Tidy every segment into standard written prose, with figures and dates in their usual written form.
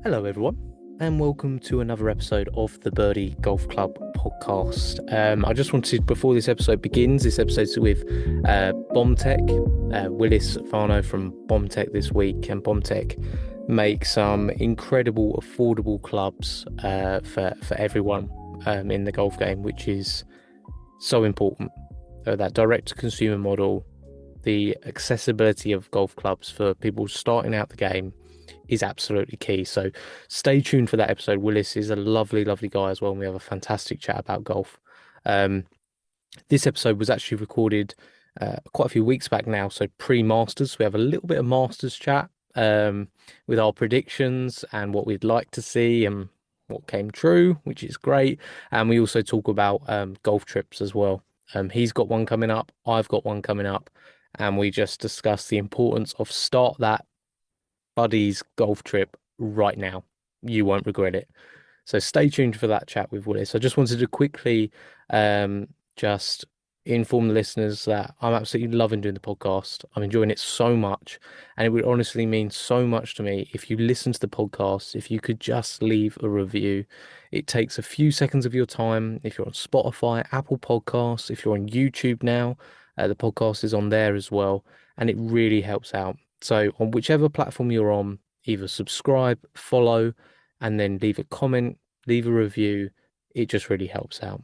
Hello, everyone, and welcome to another episode of the Birdie Golf Club podcast. I just wanted, before this episode begins, this episode's with BombTech, Willis Varno from BombTech this week, and BombTech make some incredible, affordable clubs for everyone in the golf game, which is so important. That direct-to-consumer model, the accessibility of golf clubs for people starting out the game is absolutely key. So stay tuned for that episode. Willis is a lovely, lovely guy as well, and we have a fantastic chat about golf. Um, this episode was actually recorded quite a few weeks back now, so pre-Masters. We have a little bit of Masters chat with our predictions and what we'd like to see and what came true, which is great. And we also talk about golf trips as well. He's got one coming up, I've got one coming up, and we just discuss the importance of start that buddy's golf trip right now. You won't regret it. So stay tuned for that chat with Willis. I just wanted to quickly just inform the listeners that I'm absolutely loving doing the podcast. I'm enjoying it so much. And it would honestly mean so much to me if you listen to the podcast, if you could just leave a review. It takes a few seconds of your time. If you're on Spotify, Apple Podcasts, if you're on YouTube now, the podcast is on there as well. And it really helps out. So on whichever platform you're on, either subscribe, follow, and then leave a comment, leave a review. It just really helps out.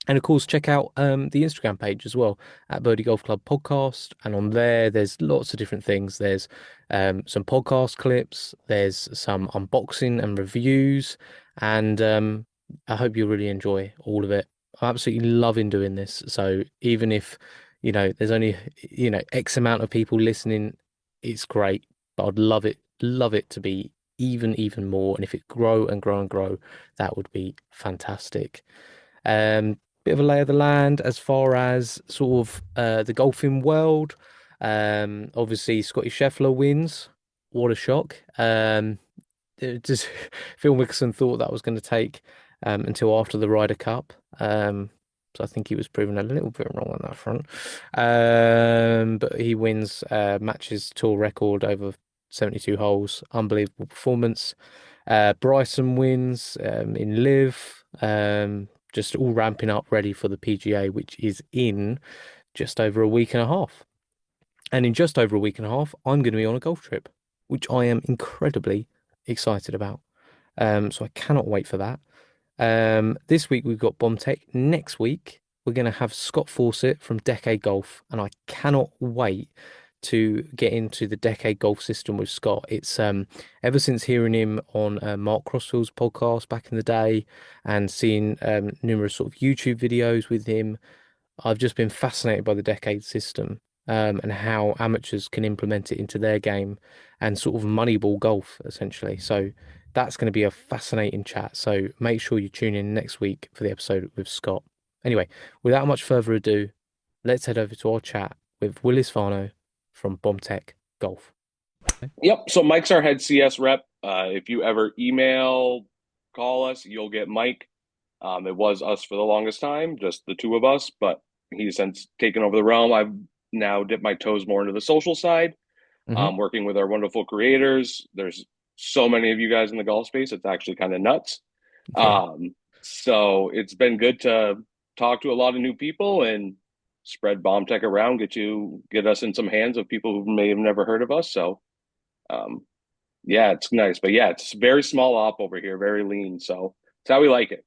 And of course, check out the Instagram page as well at Birdie Golf Club Podcast. And on there's lots of different things. There's some podcast clips, there's some unboxing and reviews, and I hope you really enjoy all of it. I'm absolutely loving doing this. So even if, there's only, X amount of people listening, it's great. But I'd love it to be even more. And if it grow and grow and grow, that would be fantastic. Bit of a lay of the land as far as sort of the golfing world. Obviously Scotty Scheffler wins. What a shock. Just Phil Mickelson thought that was going to take until after the Ryder Cup. So I think he was proven a little bit wrong on that front. But he wins matches tour record over 72 holes. Unbelievable performance. Bryson wins in Live. Just all ramping up ready for the PGA, which is in just over a week and a half. And in just over a week and a half, I'm going to be on a golf trip, which I am incredibly excited about. So I cannot wait for that. This week we've got BombTech. Next week we're going to have Scott Fawcett from Decade Golf, and I cannot wait to get into the Decade Golf system with Scott. It's ever since hearing him on Mark Crossfield's podcast back in the day and seeing numerous sort of YouTube videos with him, I've just been fascinated by the Decade system and how amateurs can implement it into their game and sort of moneyball golf essentially. So that's going to be a fascinating chat. So make sure you tune in next week for the episode with Scott. Anyway, without much further ado, let's head over to our chat with Willis Varno from BombTech Golf. Yep. So Mike's our head CS rep. If you ever email, call us, you'll get Mike. It was us for the longest time, just the two of us, but he's since taken over the realm. I've now dipped my toes more into the social side, Hmm. working with our wonderful creators. There's so many of you guys in the golf space. It's actually kind of nuts. Yeah. So it's been good to talk to a lot of new people and spread BombTech around, get us in some hands of people who may have never heard of us. So um, yeah, it's nice. But yeah, it's very small op over here, very lean. So it's how we like it.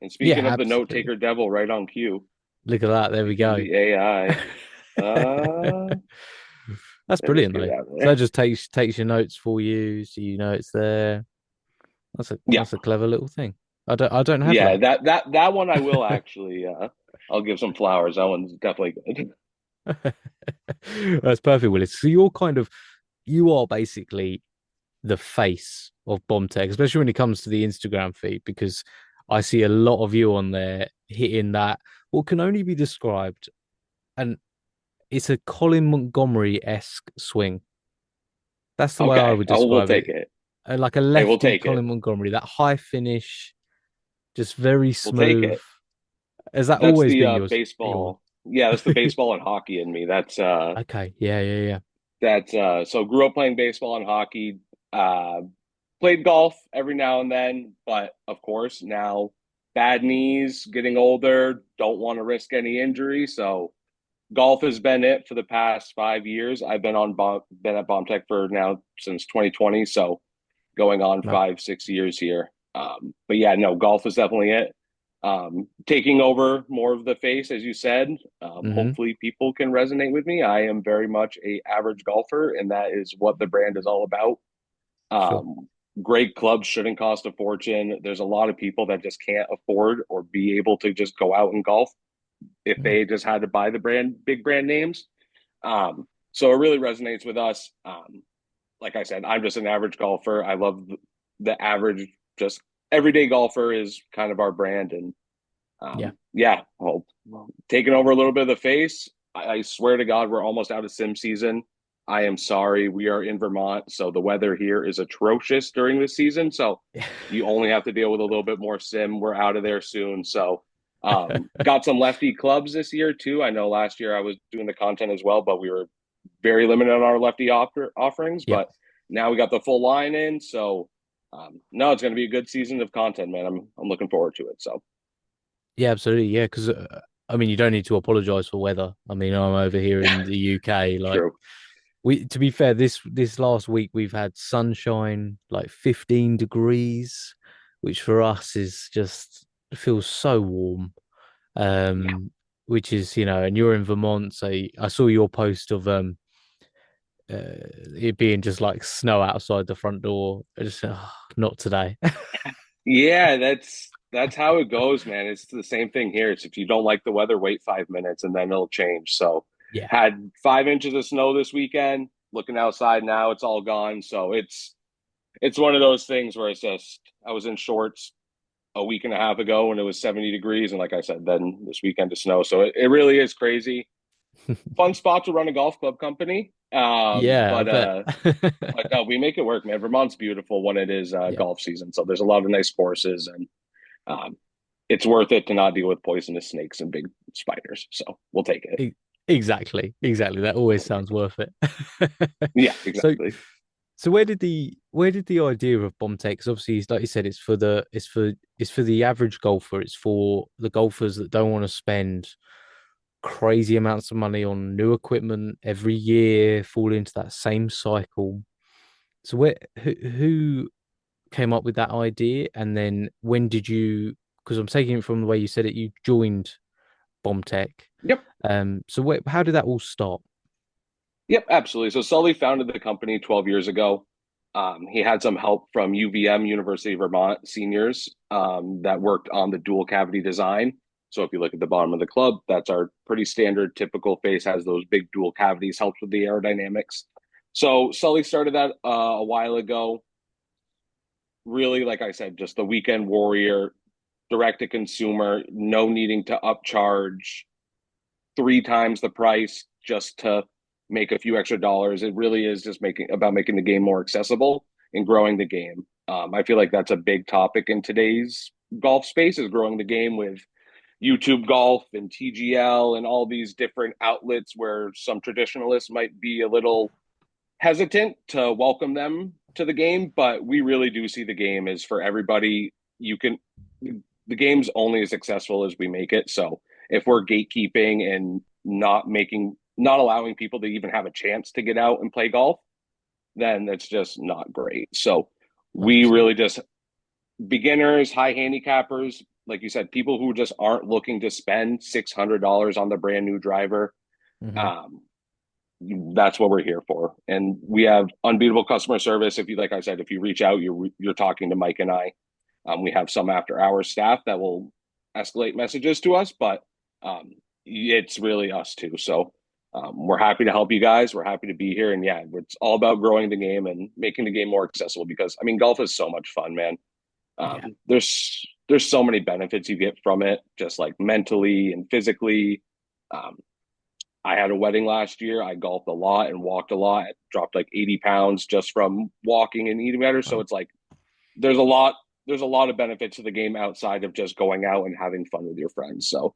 And Yeah, speaking of the note absolutely. taker devil right on cue, Look at that. There we speaking of go. the AI, That's let me brilliant get though. it out of So that there. just takes your notes for you, so you know it's there. Yeah. That's a clever little thing. I don't have Yeah, that. that one I will actually I'll give some flowers. That one's definitely good. That's perfect, Willis. So you are basically the face of BombTech, especially when it comes to the Instagram feed, because I see a lot of you on there hitting that what can only be described, and it's a Colin Montgomery-esque swing. That's the way I Okay. would Oh, we'll describe take it. it. Like a Hey, we'll lefty take Colin it. Montgomery, that high finish, just very We'll take smooth. it. Has that That's always the been your? baseball. Yeah, that's the baseball and hockey in me. Okay, yeah, yeah, yeah. That's so grew up playing baseball and hockey. Uh played golf every now and then, but of course now bad knees, getting older, don't want to risk any injury. So golf has been it for the past 5 years. I've been at BombTech for now since 2020, so going on No. 5, 6 years here. But yeah, no, golf is definitely it. Taking over more of the face, as you said. Mm-hmm. Hopefully, people can resonate with me. I am very much a average golfer, and that is what the brand is all about. Sure. Um, Great clubs shouldn't cost a fortune. There's a lot of people that just can't afford or be able to just go out and golf if Mm. they just had to buy the big brand names. So it really resonates with us. Like I said, I'm just an average golfer. I love the average, just everyday golfer is kind of our brand. And Yeah. yeah, well, taking over a little bit of the face. I swear to God, we're almost out of sim season. I am sorry. We are in Vermont, so the weather here is atrocious during this season. So you only have to deal with a little bit more sim. We're out of there soon. So got some lefty clubs this year too. I know last year I was doing the content as well, but we were very limited on our lefty offerings. Yep. But now we got the full line in. So no, it's going to be a good season of content, man. I'm looking forward to it. So Yeah, absolutely. Yeah, because I mean, you don't need to apologize for weather. I mean, I'm over here in the UK. Like, true. to be fair, this last week we've had sunshine, like 15 degrees, which for us is just feels so warm. Yeah. Um, which is, and you're in Vermont, so I saw your post of it being just like snow outside the front door. I just not today. Yeah, that's how it goes, man. It's the same thing here. It's if you don't like the weather, wait 5 minutes and then it'll change. So Yeah. had 5 inches of snow this weekend. Looking outside now, it's all gone. So it's one of those things where it's just I was in shorts a week and a half ago when it was 70 degrees, and like I said, then this weekend to snow. So it really is crazy. Fun spot to run a golf club company. Yeah, I bet. But no, we make it work, man. Vermont's beautiful when it is Yeah. golf season. So there's a lot of nice courses and um, it's worth it to not deal with poisonous snakes and big spiders. So we'll take it. E- Exactly. Exactly. That always sounds worth it. Yeah, So exactly. so where did the idea of BombTech? Because obviously, like you said, it's for the average golfer. It's for the golfers that don't want to spend crazy amounts of money on new equipment every year, fall into that same cycle. So who came up with that idea, and then when did you? Because I'm taking it from the way you said it, you joined BombTech. Yep. So how did that all start? Yep, absolutely. So Sully founded the company 12 years ago. He had some help from UVM, University of Vermont seniors that worked on the dual cavity design. So if you look at the bottom of the club, that's our pretty standard typical face, has those big dual cavities, helps with the aerodynamics. So Sully started that a while ago. Really, like I said, just the weekend warrior, direct to consumer, no needing to upcharge 3 times the price just to make a few extra dollars. It really is just making the game more accessible and growing the game. I feel like that's a big topic in today's golf space is growing the game with YouTube golf and TGL and all these different outlets where some traditionalists might be a little hesitant to welcome them to the game, but we really do see the game as for everybody. The game's only as successful as we make it. So if we're gatekeeping and not allowing people to even have a chance to get out and play golf, then that's just not great. So we 100%. really just beginners, high handicappers, like you said, people who just aren't looking to spend $600 on the brand new driver. Hmm. Um, that's what we're here for. And we have unbeatable customer service. If you, like I said, if you reach out, you're talking to Mike and I. We have some after hours staff that will escalate messages to us, but it's really us too. So we're happy to help you guys. We're happy to be here, and yeah, it's all about growing the game and making the game more accessible. Because I mean, golf is so much fun, man. Yeah. There's so many benefits you get from it, just like mentally and physically. Um, I had a wedding last year. I golfed a lot and walked a lot. Dropped like 80 pounds just from walking and eating better. So Wow. it's like there's a lot there's a lot of benefits to the game outside of just going out and having fun with your friends. So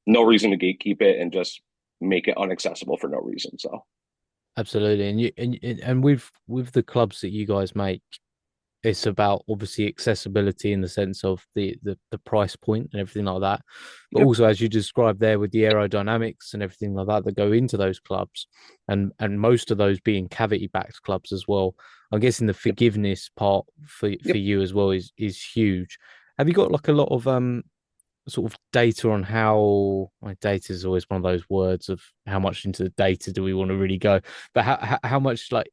no reason to gatekeep it and just make it unaccessible for no reason. So Absolutely. And with the clubs that you guys make, it's about obviously accessibility in the sense of the price point and everything like that. But Yep. also, as you described there, with the aerodynamics and everything like that that go into those clubs, and most of those being cavity backed clubs as well. I'm guessing the Yep. forgiveness part for Yep. you as well is huge. Have you got like a lot of sort of data on how, like, data is always one of those words of how much into the data do we want to really go, but how much like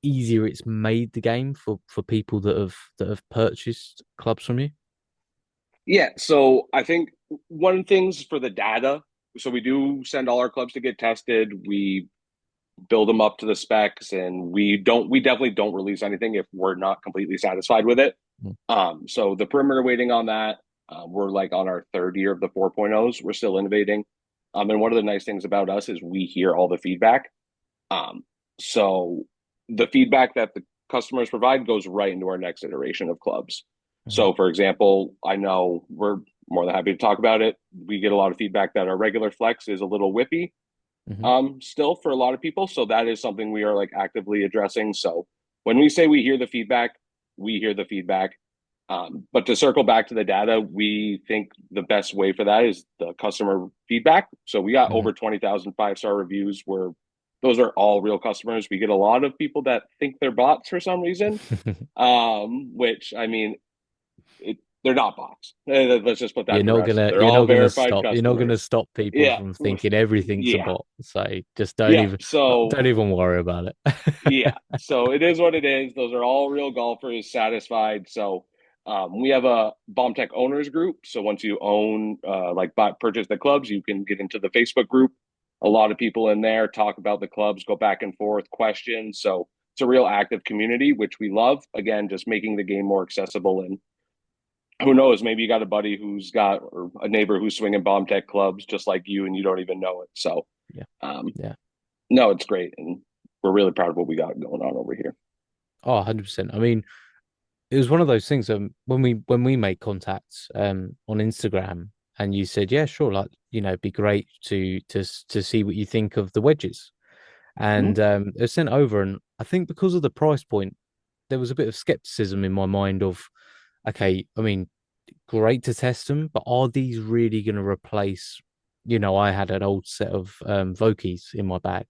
easier it's made the game for people that have purchased clubs from you? Yeah. So I think one thing's for the data. So we do send all our clubs to get tested. We build them up to the specs, and we definitely don't release anything if we're not completely satisfied with it. Mm. So the perimeter waiting on that, we're like on our third year of the 4.0s. We're still innovating. And one of the nice things about us is we hear all the feedback. Um, so the feedback that the customers provide goes right into our next iteration of clubs. Mhm. So, for example, I know we're more than happy to talk about it. We get a lot of feedback that our regular flex is a little whippy, Mhm. still for a lot of people. So that is something we are like actively addressing. So when we say we hear the feedback, we hear the feedback. But to circle back to the data, we think the best way for that is the customer feedback. So we got Mhm. over 20,000 5-star reviews where those are all real customers. We get a lot of people that think they're bots for some reason, which I mean, they're not bots. Let's just put that You're to not rest. gonna They're you're all not gonna verified stop you're not gonna customers. stop people Yeah. from thinking everything's a Yeah. bot. So just Yeah. So don't even worry about it. yeah, so it is what it is. Those are all real golfers satisfied. So we have a BombTech owners group. So once you own, purchase the clubs, you can get into the Facebook group. A lot of people in there talk about the clubs, go back and forth, questions. So it's a real active community, which we love. Again, just making the game more accessible. And who knows, maybe you got a buddy who's got, or a neighbor who's swinging BombTech clubs just like you, and you don't even know it. So Yeah. um, Yeah. no, it's great. And we're really proud of what we got going on over here. Oh, 100%. I mean, it was one of those things when we made contacts on Instagram, and you said, yeah, sure, like, it'd be great to see what you think of the wedges. Mm-hmm. And it was sent over, and I think because of the price point, there was a bit of skepticism in my mind of, okay, I mean, great to test them, but are these really going to replace? I had an old set of Vokies in my bag,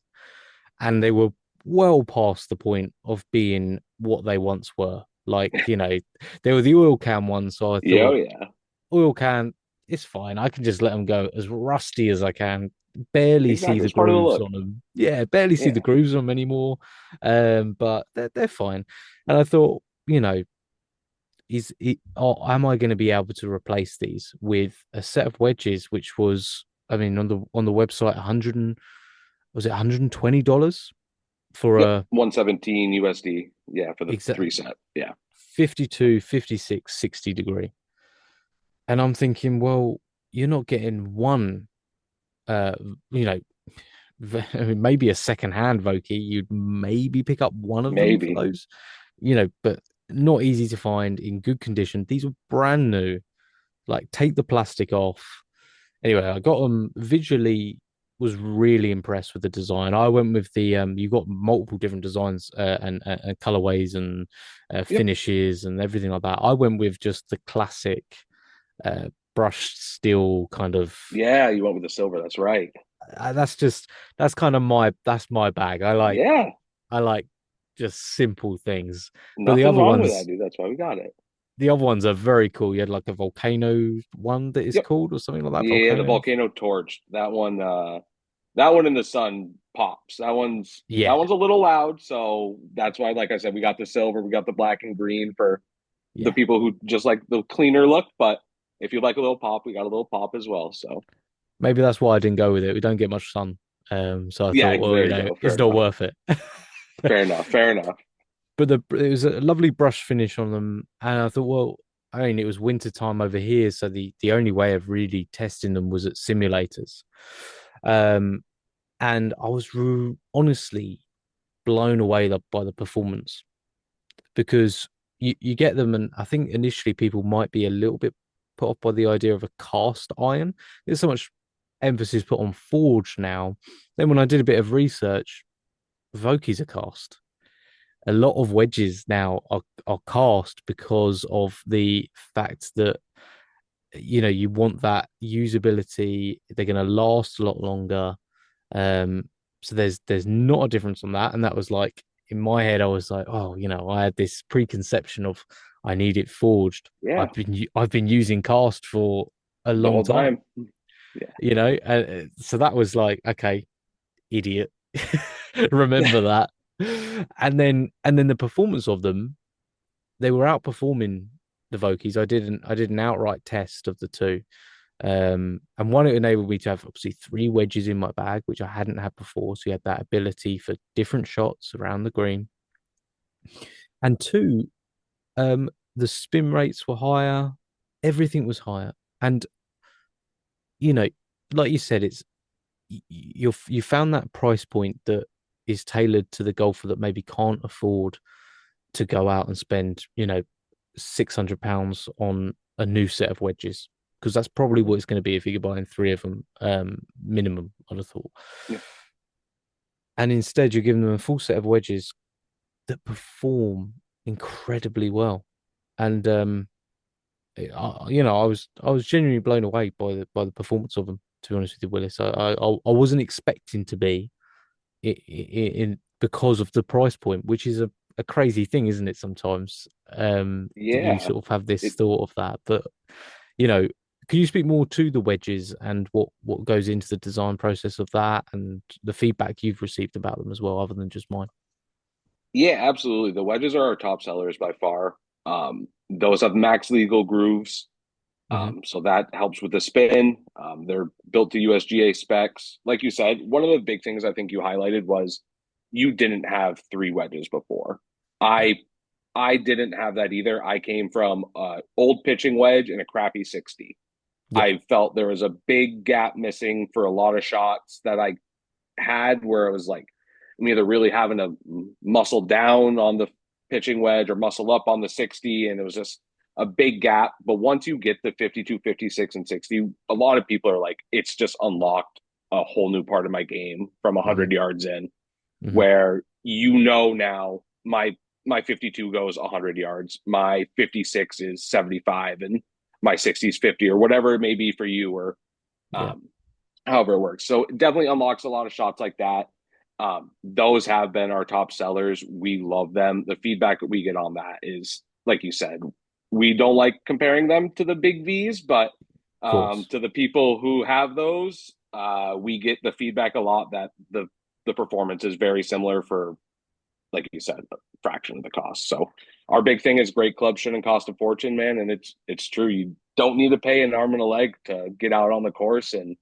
and they were well past the point of being what they once were. Like, they were the oil can ones, so I Yeah, oh, thought yeah, oil can, it's fine. I can just let them go as rusty as I can. Barely see exactly. the It's part of the grooves look. on them. Yeah, barely see the Yeah, grooves on them anymore. But they're fine. And I thought, am I going to be able to replace these with a set of wedges, which was, I mean, on the website, 100 was it $120 for yep. a 117 USD. Yeah, for the exact three set. Yeah, 52, 56, 60 degree. And I'm thinking, well, you're not getting one, uh, you know, I mean, maybe a second-hand Vokey, you'd maybe pick up one of them for maybe. those, but not easy to find in good condition. These were brand new. Like, take the plastic off. Anyway, I got them visually, was really impressed with the design. I went with you got multiple different designs and colorways and Yep. finishes and everything like that. I went with just the classic brushed steel kind of. Yeah, you went with the silver. That's right. That's just that's my bag. Yeah, I like just simple things, but nothing wrong with that, dude. That's why we got it. the other ones are very cool. You had like a volcano one that is Yep. called or something like that. Yeah, the Volcano. volcano torch. That one. That one in the sun pops. That Yeah, one's a little loud. So that's why, like I said, we got the silver, we got the black and green for the yeah. people who just like the cleaner look. But if you like a little pop, we got a little pop as well. So Maybe that's why I didn't go with it. We don't get much sun. So I yeah, thought, well, there you go. Fair it's not enough. worth it. Fair enough. Fair enough. But it was a lovely brush finish on them, and I thought, well, I mean, it was winter time over here, so the only way of really testing them was at simulators. Um, and I was honestly blown away by the performance because you get them, and I think initially people might be a little bit put off by the idea of a cast iron. There's so much emphasis put on forged now. Then when I did a bit of research, Vokies are cast. a lot of wedges now are cast because of the fact that you want that usability. They're going to last a lot longer. So there's not a difference on that, and that was like in my head, I was like, oh, I had this preconception of I need it forged. Yeah, I've been using cast for a the long whole time, time. Yeah. so that was like, okay, idiot, remember that. And then the performance of them, they were outperforming the Vokies. I did an outright test of the two. And one, it enabled me to have obviously three wedges in my bag, which I hadn't had before. So you had that ability for different shots around the green. And two, the spin rates were higher, everything was higher. And you know, like you said, you found that price point that is tailored to the golfer that maybe can't afford to go out and spend, £600 on a new set of wedges, because that's probably Mhm. what it's going to be if you're buying three of them, minimum, I'd have thought. Yeah. And instead, you're giving them a full set of wedges that perform incredibly well. And I was genuinely blown away by the performance of them. To be honest with you, Willis, I wasn't expecting to be in because of the price point, which is a crazy thing, isn't it? Sometimes that you Yeah. sort of have this It, thought of that, but you know, can you speak more to the wedges and what goes into the design process of that and the feedback you've received about them as well, other than just mine? yeah, absolutely. The wedges are our top sellers by far. Those have max legal grooves. Hmm. So that helps with the spin. They're built to USGA specs. Like you said, one of the big things I think you highlighted was you didn't have three wedges before. Yeah, I didn't have that either. I came from a old pitching wedge and a crappy 60. yeah, I felt there was a big gap missing for a lot of shots that I had where it was like I'm either really having to muscle down on the pitching wedge or muscle up on the 60. And it was just a big gap. But once you get the 52, 56, and 60, a lot of people are like, it's just unlocked a whole new part of my game from hmm, 100 yards in, hmm, where now my 52 goes 100 yards, my 56 is 75, and my 60 is 50, or whatever it may be for you, or yeah, um, however it works. So it definitely unlocks a lot of shots like that. Those have been our top sellers. We love them. The feedback that we get on that is, like you said, we don't like comparing them to the big V's, but of course. to the people who have those, we get the feedback a lot that the performance is very similar for, like you said, a fraction of the cost. So our big thing is great clubs shouldn't cost a fortune, man, and it's true. You don't need to pay an arm and a leg to get out on the course and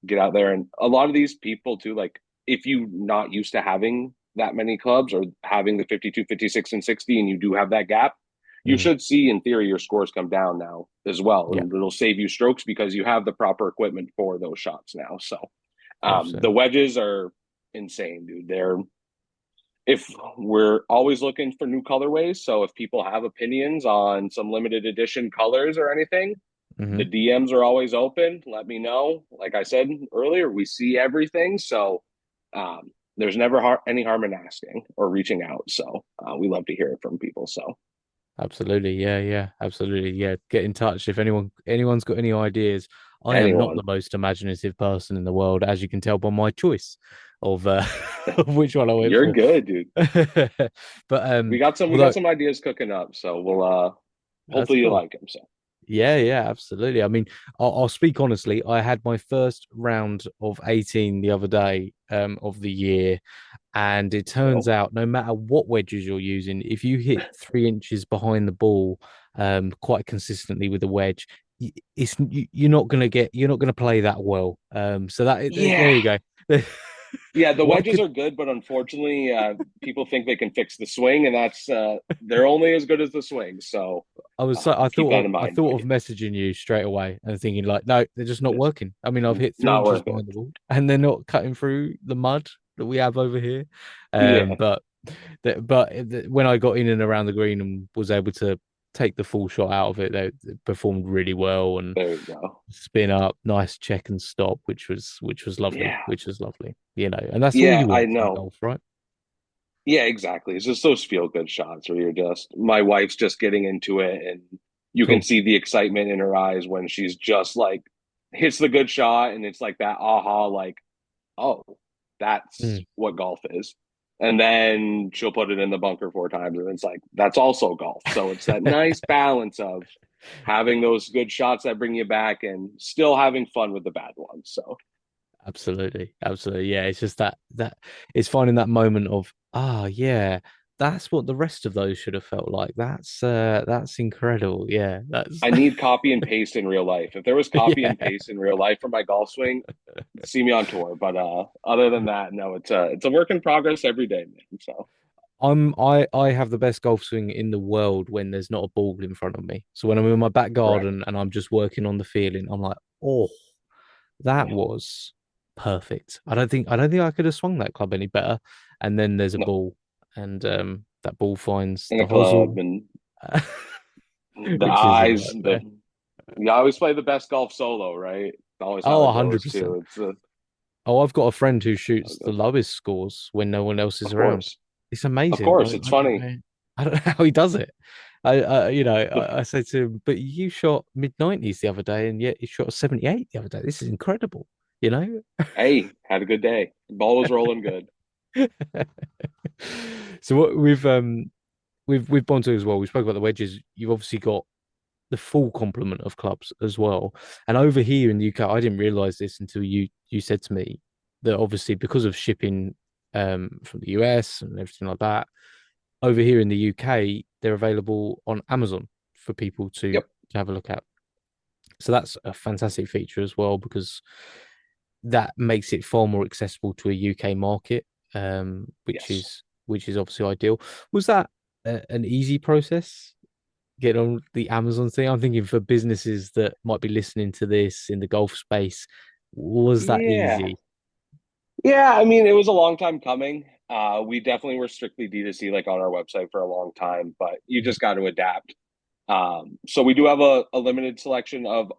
get out there. And a lot of these people too, like if you not used to having that many clubs or having the 52, 56, and 60, and you do have that gap, you Hmm. should see in theory your scores come down now as well. Yeah, And it'll save you strokes because you have the proper equipment for those shots now. So 100%. the wedges are insane, dude. They're if we're always looking for new colorways. So if people have opinions on some limited edition colors or anything, Hmm. the DMs are always open. Let me know. Like I said earlier, we see everything. So there's never any harm in asking or reaching out. So we love to hear it from people. So Absolutely. Yeah, yeah, absolutely. Yeah. Get in touch if anyone's got any ideas. I am not anyone, the most imaginative person in the world, as you can tell by my choice of of which one I went you're for. good, dude. But We got although some ideas cooking up. So we'll that's hopefully you cool. like them. So Yeah, yeah, absolutely. I mean, I'll speak honestly. I had my first round of 18 the other day, of the year, and it turns well, out no matter what wedges you're using, if you hit 3 inches behind the ball, quite consistently with a wedge, you're not gonna play that well. So there yeah. you go. Yeah, the What wedges could are good, but unfortunately, people think they can fix the swing, and that's they're only as good as the swing. So keep that in I mind, thought of buddy. messaging you straight away and thinking like, no, they're just not Just working. I mean, I've hit three not inches worth it. behind the ball and they're not cutting through the mud that we have over here. Yeah, But when I got in and around the green and was able to take the full shot out of it, they performed really well and there you go. spin up, nice check and stop, which was lovely, Yeah, which was lovely. And that's all yeah, you I want from know. golf, right? Yeah, exactly. It's just those feel good shots where you're just, my wife's just getting into it and you can Cool. see the excitement in her eyes when she's just like hits the good shot and it's like that aha, like, oh, that's Mm. what golf is. And then she'll put it in the bunker 4 times and it's like, that's also golf. So it's that nice balance of having those good shots that bring you back and still having fun with the bad ones. So Absolutely, absolutely. Yeah, it's just that it's finding that moment of yeah, that's what the rest of those should have felt like. That's incredible. Yeah, that's I need copy and paste in real life. If there was copy yeah. and paste in real life for my golf swing, see me on tour. But other than that, no, it's a work in progress every day, man. So I have the best golf swing in the world when there's not a ball in front of me. So when I'm in my back correct. garden and I'm just working on the feeling, I'm like, oh, that Yeah. was perfect. I don't think I could have swung that club any better. And then there's a No. ball, and that ball finds In the a club hosel, and the which is a eyes, the nightmare. you always play the best golf solo, right? It's always how Oh, it goes 100%. too. It's Oh, I've got a friend who how shoots it the goes. lowest scores when no one else is Of around. course. It's Of amazing. course. It's I don't funny. know. I don't know how he does it. The I said to him, but you shot mid-90s the other day, and yet you shot 78 the other day. This is incredible, you know? hey, had a good day. Ball was rolling good. So what we've gone to as well. We spoke about the wedges. You've obviously got the full complement of clubs as well. And over here in the UK, I didn't realize this until you said to me that obviously because of shipping from the US and everything like that, over here in the UK, they're available on Amazon for people Yep. to have a look at. So that's a fantastic feature as well because that makes it far more accessible to a UK market, Yes. which is obviously ideal. Was that an easy process? Get on the Amazon thing. I'm thinking for businesses that might be listening to this in the golf space, was that Yeah. easy? Yeah, I mean, it was a long time coming. We definitely were strictly D2C like on our website for a long time, but you just got to adapt. So we do have a limited selection of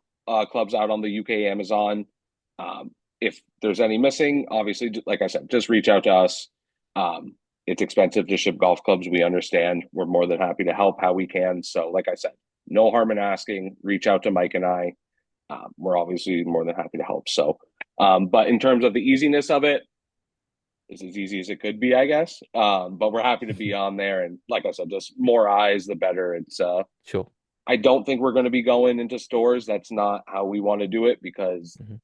clubs out on the UK Amazon. If there's any missing, obviously, like I said, just reach out to us. Um, it's expensive to ship golf clubs. We understand. We're more than happy to help how we can. So, like I said, no harm in asking. Reach out to Mike and I. We're obviously more than happy to help. So, but in terms of the easiness of it, it's as easy as it could be, I guess. But we're happy to be on there. And like I said, just more eyes, the better. Sure. I don't think we're going to be going into stores. That's not how we want to do it because, Mhm.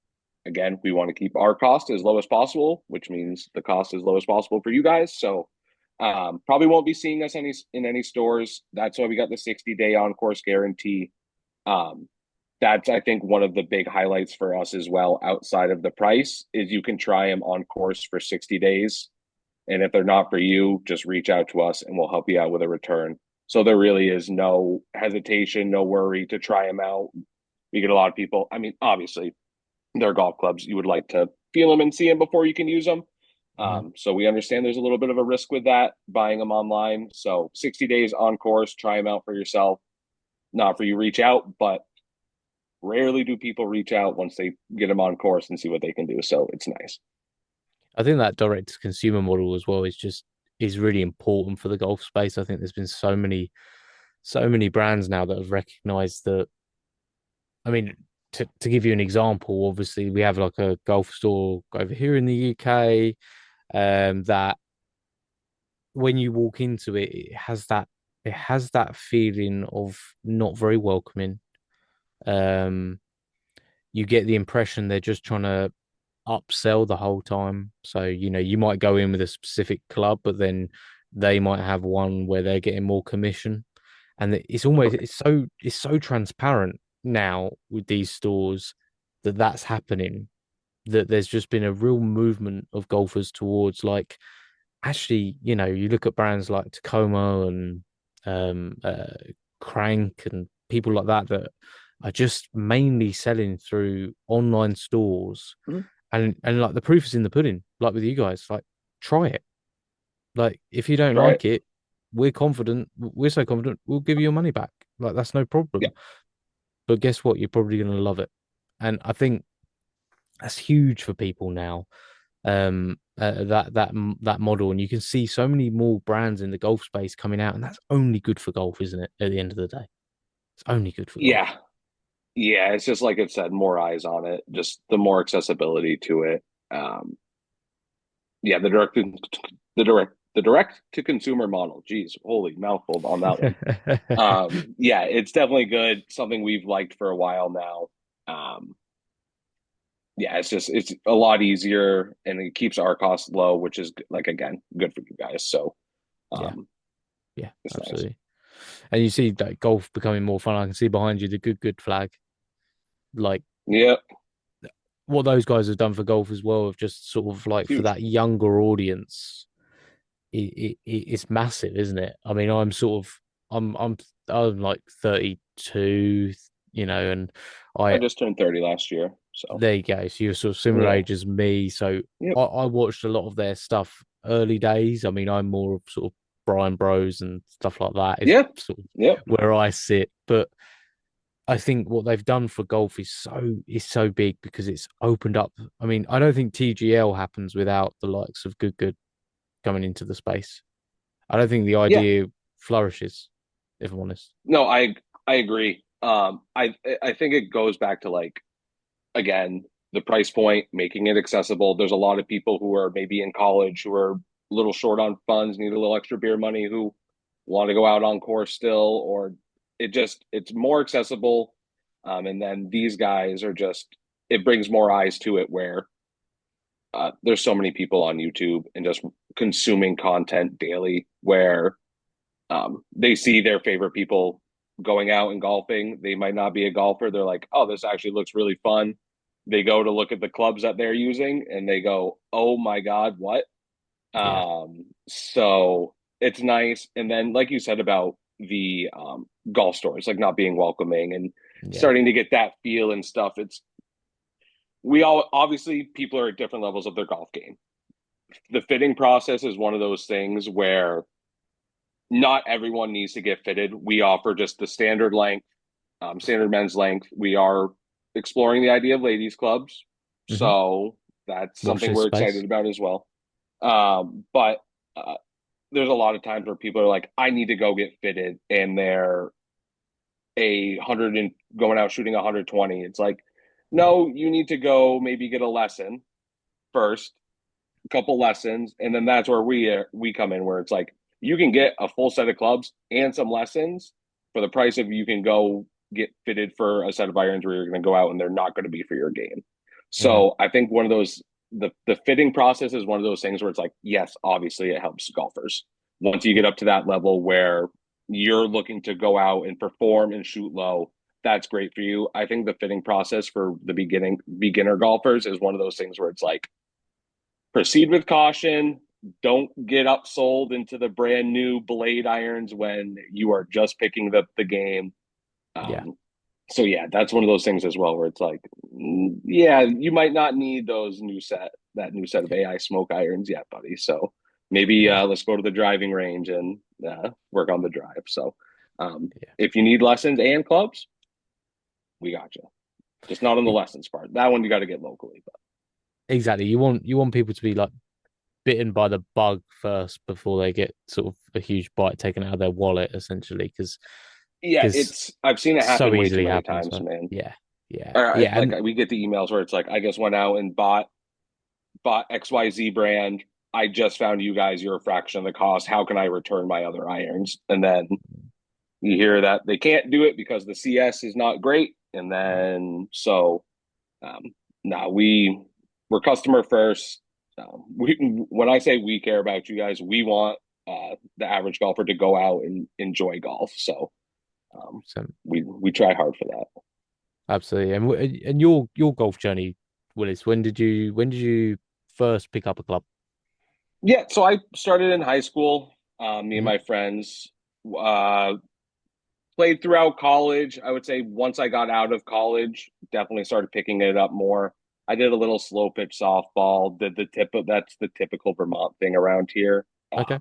again, we want to keep our cost as low as possible, which means the cost as low as possible for you guys. So, probably won't be seeing us in any stores. That's why we got the 60-day on course guarantee. Um, that's I think one of the big highlights for us as well. Outside of the price, is you can try them on course for 60 days, and if they're not for you, just reach out to us and we'll help you out with a return. So there really is no hesitation, no worry to try them out. We get a lot of people. I mean, obviously, they're golf clubs. You would like to feel them and see them before you can use them. Mhm. So we understand there's a little bit of a risk with that buying them online. So 60 days on course, try them out for yourself. Not for you, reach out, but rarely do people reach out once they get them on course and see what they can do. So it's nice. I think that direct to consumer model as well is really important for the golf space. I think there's been so many brands now that have recognized that. I mean, to give you an example, obviously we have like a golf store over here in the UK, that when you walk into it, it has that feeling of not very welcoming. Um, you get the impression they're just trying to upsell the whole time. So, you might go in with a specific club, but then they might have one where they're getting more commission. And it's almost Correct. it's so transparent now with these stores that that's happening, that there's just been a real movement of golfers towards like actually, you look at brands like Tacoma and Crank and people like that that are just mainly selling through online stores, Mm-hmm. and like the proof is in the pudding. Like with you guys, like try it. Like if you don't Try it. like it, we're so confident we'll give you your money back. Like that's no Yeah. problem. But guess what? You're probably gonna love it, and I think that's huge for people now. that model, and you can see so many more brands in the golf space coming out, and that's only good for golf, isn't it? At the end of the day, it's only good for golf. Yeah. Yeah. It's just like it said, more eyes on it, just the more accessibility to it. Um, yeah, the direct to consumer model. Geez, holy mouthful on that one. Yeah, it's definitely good. Something we've liked for a while now. Yeah, it's a lot easier and it keeps our costs low, which is like again good for you guys. So Yeah, um, yeah, it's nice. absolutely. And you see that golf becoming more fun. I can see behind you the good flag, like Yeah, what those guys have done for golf as well, of just sort of like for huge. that younger audience. It's massive, isn't it? I mean, I'm I'm I'm like 32, and I I just turned 30 last year, so there you go. So you're sort of similar yeah, age as me. So yep, I watched a lot of their stuff early days. I mean, I'm more of sort of Brian Bros and stuff like that is yep, sort of yep, where I sit. But I think what they've done for golf is so big because it's opened up. I mean, I don't think TGL happens without the likes of Good coming into the space. I don't think the yeah. idea flourishes, if I'm honest. No, I agree. I think it goes back to like again the price point, making it accessible. There's a lot of people who are maybe in college who are a little short on funds, need a little extra beer money, who want to go out on course still, or it's more accessible. And then these guys are just it brings more eyes to it where there's so many people on YouTube and just consuming content daily where they see their favorite people going out and golfing. They might not be a golfer. They're like, oh, this actually looks really fun. They go to look at the clubs that they're using and they go, oh my God, what? Yeah, So it's nice. And then, like you said about the golf stores, like not being welcoming and yeah, starting to get that feel and stuff. We all obviously people are at different levels of their golf game. The fitting process is one of those things where not everyone needs to get fitted. We offer just the standard length, standard men's length. We are exploring the idea of ladies clubs, hmm so that's Watch something this we're excited space. about as well. But there's a lot of times where people are like, "I need to go get fitted," and they're a hundred and going out shooting 120. It's like, Yeah, no, you need to go maybe get a lesson first, couple lessons, and then that's where we come in, where it's like you can get a full set of clubs and some lessons for the price of you can go get fitted for a set of irons where you're going to go out and they're not going to be for your game. hmm So I think one of those the fitting process is one of those things where it's like, yes, obviously it helps golfers. Once you get yeah, up to that level where you're looking to go out and perform and shoot low, that's great for you. I think the fitting process for the beginner golfers is one of those things where it's like proceed with caution. Don't get upsold into the brand new blade irons when you are just picking the game. yeah, So yeah, that's one of those things as well where it's like, yeah, you might not need that new set of AI smoke irons yet, buddy. So maybe yeah, let's go to the driving range and work on the drive. So um, yeah. if you need lessons and clubs, we got you. Just not on the E- lessons part. That one you got to get locally. But Exactly. You want people to be like bitten by the bug first before they get sort of a huge bite taken out of their wallet, essentially, because yeah, because it's I've seen it so happen way too easily many happens, times, man. man. Yeah, yeah, Or yeah, like and we get the emails where it's like, I just went out and bought XYZ brand. I just found you guys, you're a fraction of the cost. How can I return my other irons? And then you hear that they can't do it because the CS is not great. And then so um no, we're customer first. We when I say we care about you guys, we want the average golfer to go out and enjoy golf. So so we try hard for that. absolutely. And your golf journey, Willis, when did you first pick up a club? Yeah, so I started in high school. Me and Hmm my friends uh, played throughout college. I would say once I got out of college, definitely started picking it up more. I did a little slow pitch softball. Did the tip of that's the typical Vermont thing around here. Okay.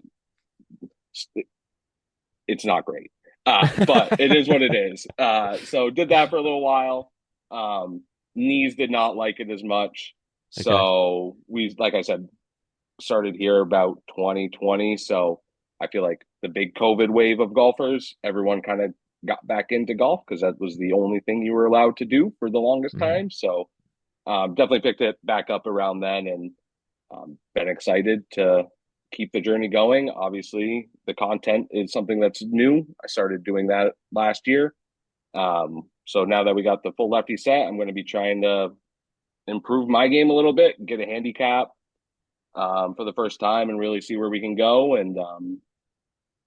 It's not great, but it is what it is. So did that for a little while. Knees did not like it as much, Okay. so we, like I said, started here about 2020. So I feel like the big COVID wave of golfers, everyone kind of got back into golf because that was the only thing you were allowed to do for the longest Mhm. time. So definitely picked it back up around then and been excited to keep the journey going. Obviously, the content is something that's new. I started doing that last year. So now that we got the full lefty set, I'm going to be trying to improve my game a little bit, get a handicap for the first time, and really see where we can go. And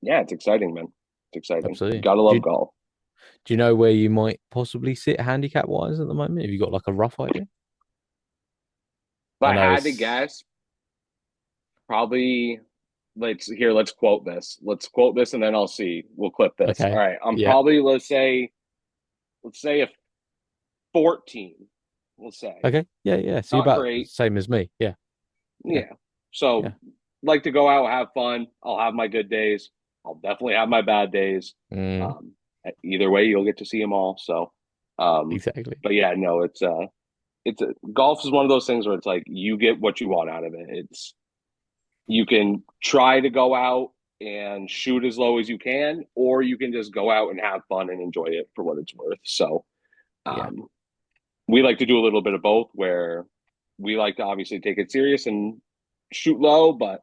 yeah, it's exciting, man. It's exciting. Absolutely. Gotta love golf. Do you know where you might possibly sit handicap wise at the moment? Have you got like a rough idea? If I I know had to it's guess, probably let's quote this. Let's quote this, and then I'll see. We'll clip this. All okay. right, I'm Yeah. probably let's say a 14. We'll say Okay. Yeah. Yeah. So you're not about the great. same as me. Yeah. Yeah. Yeah. So Yeah. like to go out, have fun. I'll have my good days. I'll definitely have my bad days. Mm, Um, Either way, you'll get to see them all. So, exactly. but yeah, no, golf is one of those things where it's like you get what you want out of it. It's you can try to go out and shoot as low as you can, or you can just go out and have fun and enjoy it for what it's worth. So, Yeah. um, we like to do a little bit of both where we like to obviously take it serious and shoot low, but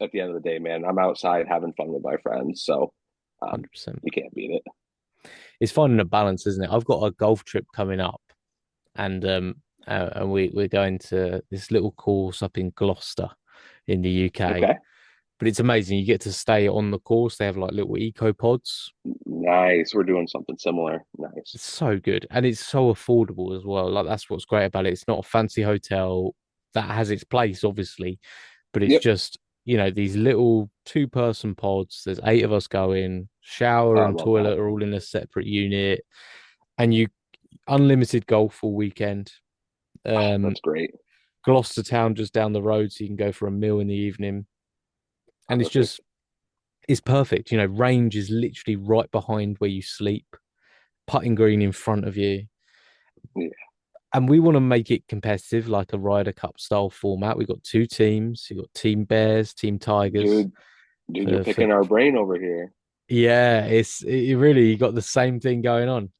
at the end of the day, man, I'm outside having fun with my friends. So, 100%. you can't beat it. It's finding a balance, isn't it? I've got a golf trip coming up, and we're going to this little course up in Gloucester in the UK. Okay. But it's amazing. You get to stay on the course. They have like little eco pods. Nice. We're doing something similar. Nice. It's so good, and it's so affordable as well. Like that's what's great about it. It's not a fancy hotel that has its place, obviously, but it's Yep. just these little two-person pods. There's eight of us going. Shower I and love that. toilet are all in a separate unit, and you unlimited golf all weekend. Um, That's great. Gloucester town just down the road, so you can go for a meal in the evening, and Perfect. it's perfect. Range is literally right behind where you sleep, putting green in front of you. Yeah. And we want to make it competitive, like a Ryder Cup style format. We've got two teams. You've got Team Bears, Team Tigers. Dude, you're For picking our brain over here. yeah, it really you got the same thing going on.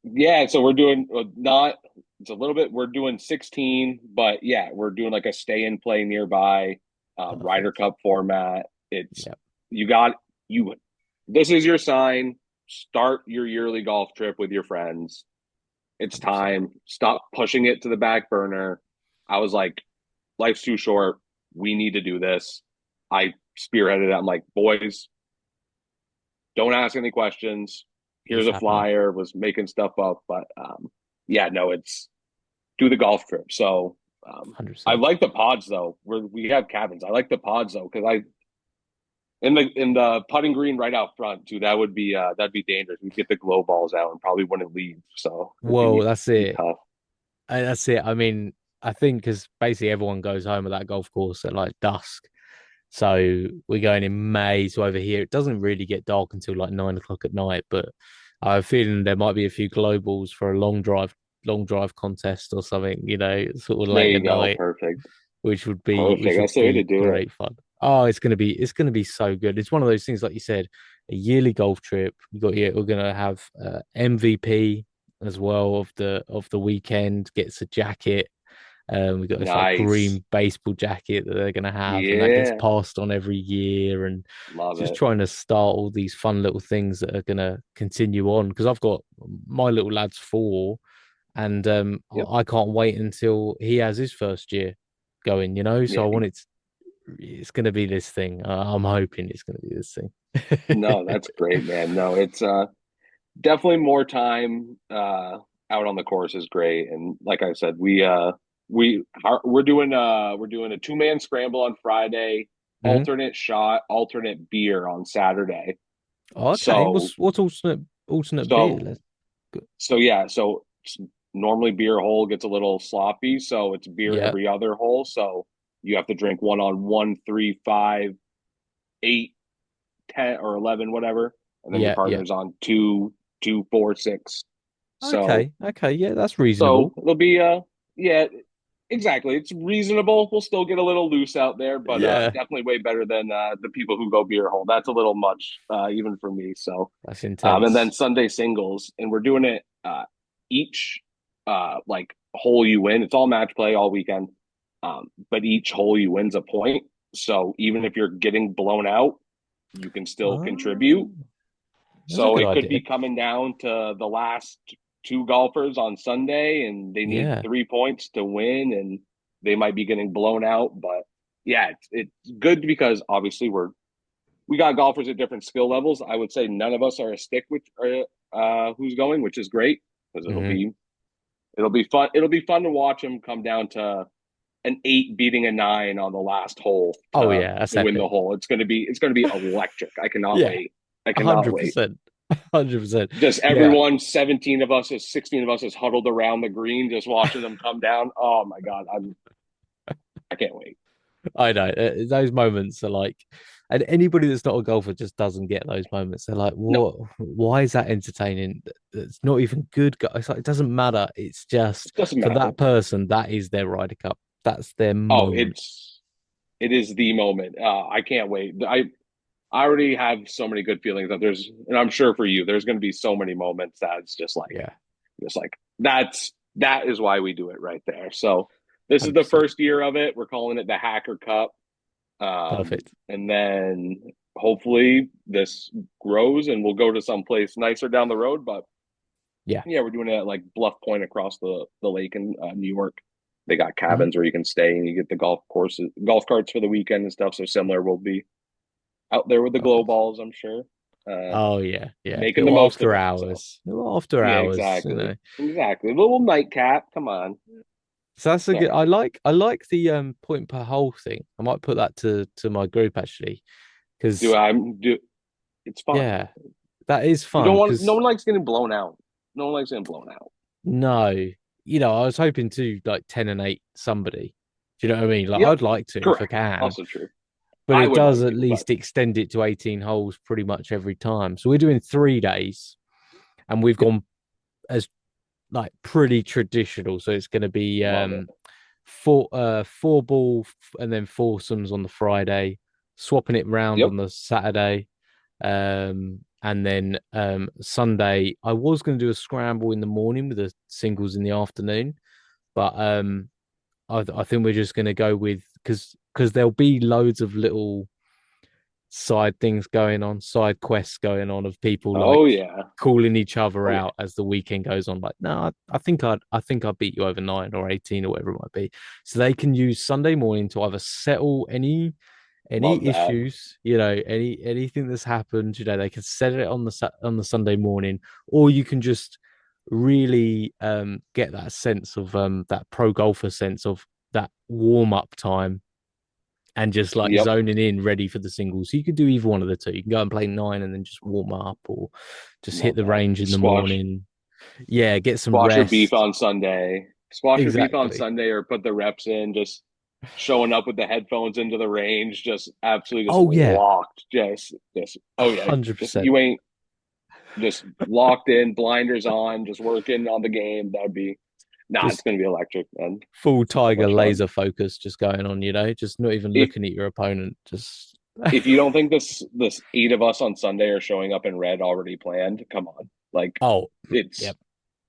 Yeah, so we're doing not it's a little bit we're doing 16, but yeah, we're doing like a stay and play nearby Ryder Perfect. Cup format. It's Yeah, you got you this is your sign. Start your yearly golf trip with your friends. It's 100%. time. Stop pushing it to the back burner. I was like, life's too short. We need to do this. I spearheaded it. I'm like, boys, don't ask any questions. Here's It's a happening. flyer. Was making stuff up, but yeah, no, it's do the golf trip. So I 100%. like the pods though. We have cabins. I like the pods though because I in the putting green right out front too. That'd be dangerous. We'd get the glow balls out and probably wouldn't leave. So it'd Well, that's be it. tough. That's it. I mean, I think because basically everyone goes home at that golf course at like dusk. So we're going in May to over here. It doesn't really get dark until like 9 o'clock at night, but I have a feeling there might be a few globals for a long drive contest or something, sort of There late you at go. night, Perfect. which Perfect. would That's the way to be do it. great fun. Oh, it's gonna be so good. It's one of those things, like you said, a yearly golf trip. We're gonna have MVP as well of the weekend. Gets a jacket. We got this like Nice. green baseball jacket that they're gonna have, and that gets Yeah. passed on every year. And Love just it. trying to start all these fun little things that are gonna continue on because I've got my little lad's 4, and Yep. I can't wait until he has his first year going. So Yeah. I want it's gonna be this thing. I'm hoping it's gonna be this thing. No, that's great, man. No, it's definitely more time out on the course is great. And like I said, we're doing a two-man scramble on Friday, Mhm. alternate shot, alternate beer on Saturday. Okay, So what's alternate beer? so so yeah, so normally beer hole gets a little sloppy, so it's beer Yeah, every other hole. So you have to drink one on one, three, five, eight, 10 or 11, whatever. And then your yeah. partner's on two, two, four, six. So, Okay, yeah, that's so reasonable. it'll be, yeah, exactly. It's reasonable. We'll still get a little loose out there, but Yeah, definitely way better than the people who go beer hole. That's a little much, even for me. So, that's and then intense. Sunday singles, and we're doing it each like hole you win. It's all match play all weekend, but each hole you win's a point. So even if you're getting blown out, you can still contribute. Oh, that's a So good it could be idea. coming down to the last two golfers on Sunday, and they need Yeah. 3 points to win, and they might be getting blown out. But yeah, it's good because obviously we got golfers at different skill levels. I would say none of us are a stick with who's going, which is great because Hmm. it'll be fun. It'll be fun to watch them come down to an 8 beating a 9 on the last hole Oh yeah, that's to win the epic. hole. It's gonna be electric. I cannot Yeah, wait. I cannot wait. 100%. 100%. Just Yeah, everyone, 17 of us, 16 of us is huddled around the green, just watching them come down. Oh my God. I can't wait. I know. Those moments are like, and anybody that's not a golfer just doesn't get those moments. They're like, No, what? Why is that entertaining? It's not even good. It's like, it doesn't matter. It's just it doesn't for matter. that person, that is their Ryder Cup. That's their Oh, moment. it is the moment. I can't wait. I already have so many good feelings that and I'm sure for you, there's going to be so many moments that's Yeah, just like that is why we do it right there. So this is the 100%. first year of it. We're calling it the Hacker Cup. Perfect. And then hopefully this grows and we'll go to some place nicer down the road. But Yeah. yeah, we're doing it at like Bluff Point across the lake in New York. They got Mhm. cabins where you can stay and you get the golf carts for the weekend and stuff. So similar, we'll be out there with the glow Oh, balls, I'm sure, uh, oh yeah, yeah. making the Little most of after it. So hours. Little after yeah, hours, you know. exactly, exactly. A little nightcap. Come on. So that's a All good. right. I like the point per hole thing. I might put that to my group actually, Do because I do? It's fun. yeah, that is You don't fun. want. No Because one likes getting blown out. No one likes getting blown out. no, I was hoping to like 10 and 8 somebody. Do you know what I mean? Like Yep. I'd like to if I Correct. can, Also true. but I it would does like at to, but least extend it to 18 holes pretty much every time. So we're doing 3 days, and we've yep. gone as like pretty traditional. So it's going to be Love it. four ball and then foursomes on the Friday, swapping it round Yep. on the Saturday. And then Sunday, I was going to do a scramble in the morning with the singles in the afternoon, but I think we're just going to go with because there'll be loads of little side things going on, side quests going on of people like Oh yeah. calling each other Oh yeah. out as the weekend goes on. Like, no, I think I beat you over 9 or 18 or whatever it might be. So they can use Sunday morning to either settle any Love that. issues, anything that's happened, they can set it on the Sunday morning, or you can just really get that sense of that pro golfer sense of that warm up time and just like Yep. zoning in ready for the singles. So you could do either one of the two. You can go and play 9 and then just warm up, or just hit Love the that. range in the Squash. morning. Yeah, get some Squash your beef rest. on Sunday. Squash your beef on Exactly. Sunday, or put the reps in. Just showing up with the headphones into the range, just absolutely just Oh yeah, locked. Just oh yeah. Just 100%. you ain't just locked in, blinders on, just working on the game. That'd be nah. It's Just gonna be electric, man. full So tiger much fun. laser focus just going on, just not even If looking at your opponent. Just if you don't think this 8 of us on Sunday are showing up in red already planned, come on. Like oh, it's yep,